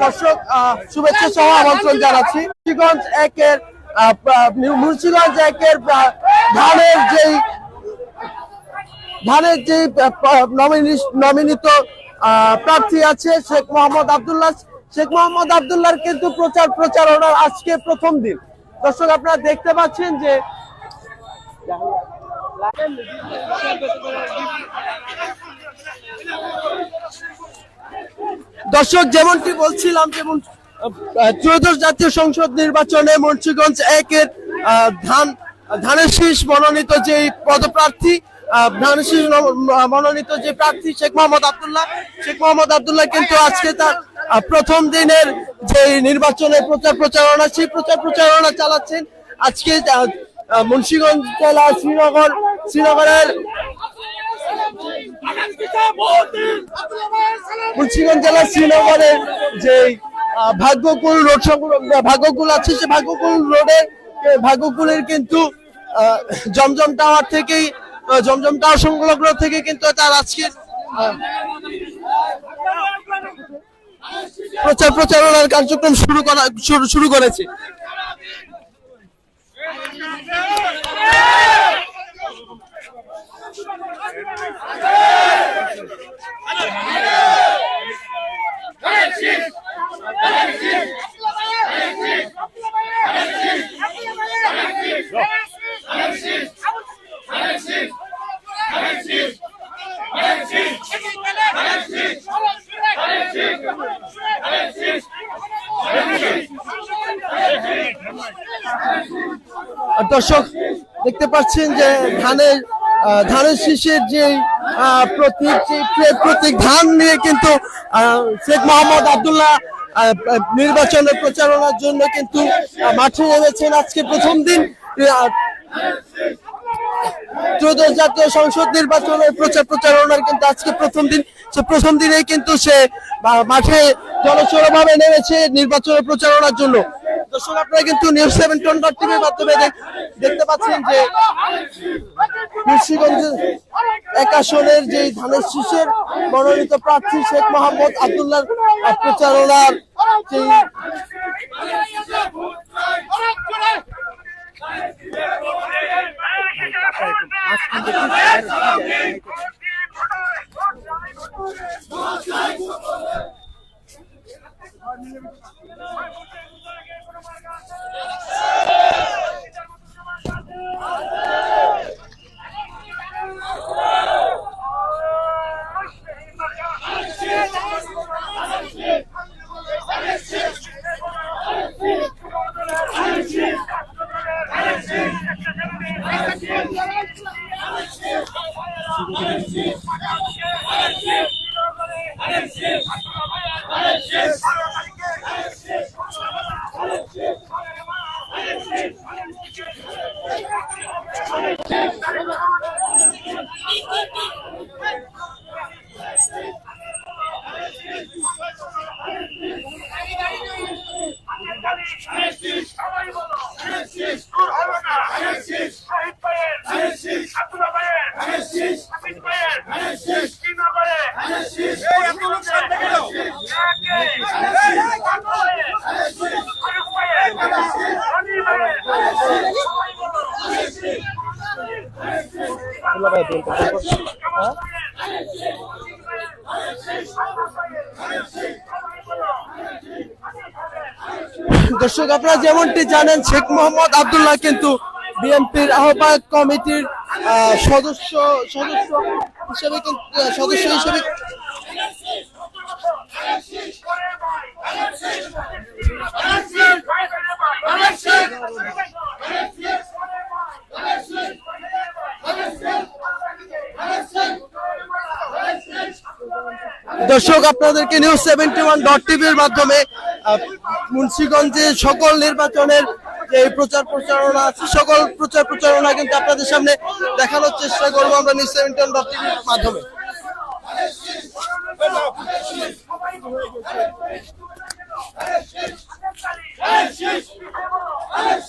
দর্শক শুভেচ্ছা সহ আমন্ত্রণ জানাচ্ছি। মুন্সিগঞ্জ একের ধানের যে নমিনিত প্রার্থী আছে শেখ মোহাম্মদ আব্দুল্লাহর কিন্তু প্রচারণার আজকে প্রথম দিন। দর্শক আপনারা দেখতে পাচ্ছেন যে দর্শক যেমনটি বলছিলাম, যেমন ত্রয়োদশ জাতীয় সংসদ নির্বাচনে মুন্সিগঞ্জ একের ধানের শীষ মনোনীত যে পদপ্রার্থী মনোনীত যে প্রার্থী শেখ মোহাম্মদ আব্দুল্লাহ কিন্তু আজকে তার প্রথম দিনের যে নির্বাচনের প্রচারণা সেই প্রচারণা চালাচ্ছেন। আজকে মুন্সিগঞ্জ জেলা শ্রীনগরের যে ভাগ্যকুল আছে, সে ভাগ্যকুলের কিন্তু জমজম টাওয়ার সংলগ্ন থেকে কিন্তু তার আজকে প্রচারণার কার্যক্রম শুরু করেছে। দর্শক দেখতে পাচ্ছেন যে ধানের শীষের যে প্রতীক ধান নিয়ে কিন্তু শেখ মোহাম্মদ আব্দুল্লাহ নির্বাচনের প্রচারণার জন্য কিন্তু মাঠে নেমেছেন। আজকে প্রথম দিন ত্রয়োদশ জাতীয় সংসদ নির্বাচনের প্রচারণার কিন্তু আজকে প্রথম দিনেই কিন্তু সে মাঠে জনসরভাবে নেমেছে নির্বাচনের প্রচারণার জন্য। দর্শক আপনারা কিন্তু News17.tv-র মাধ্যমে দেখতে পাচ্ছেন যে মুন্সিগঞ্জ এক আসনের যে ধানের শীষের মনোনীত প্রার্থী শেখ মোহাম্মদ আব্দুল্লাহর প্রচারণার দর্শক আপনারা যেমনটি জানেন শেখ মোহাম্মদ আব্দুল্লাহ কিন্তু বিএনপির আহ্বায়ক কমিটির সদস্য হিসেবে দর্শক আপনাদেরকে News71.tv-র মাধ্যমে মুন্সিগঞ্জে সকল নির্বাচনের যে প্রচারণা আছে সকল প্রচারণা কিন্তু আপনাদের সামনে দেখানোর চেষ্টা করবো আমরা News71.tv-র মাধ্যমে।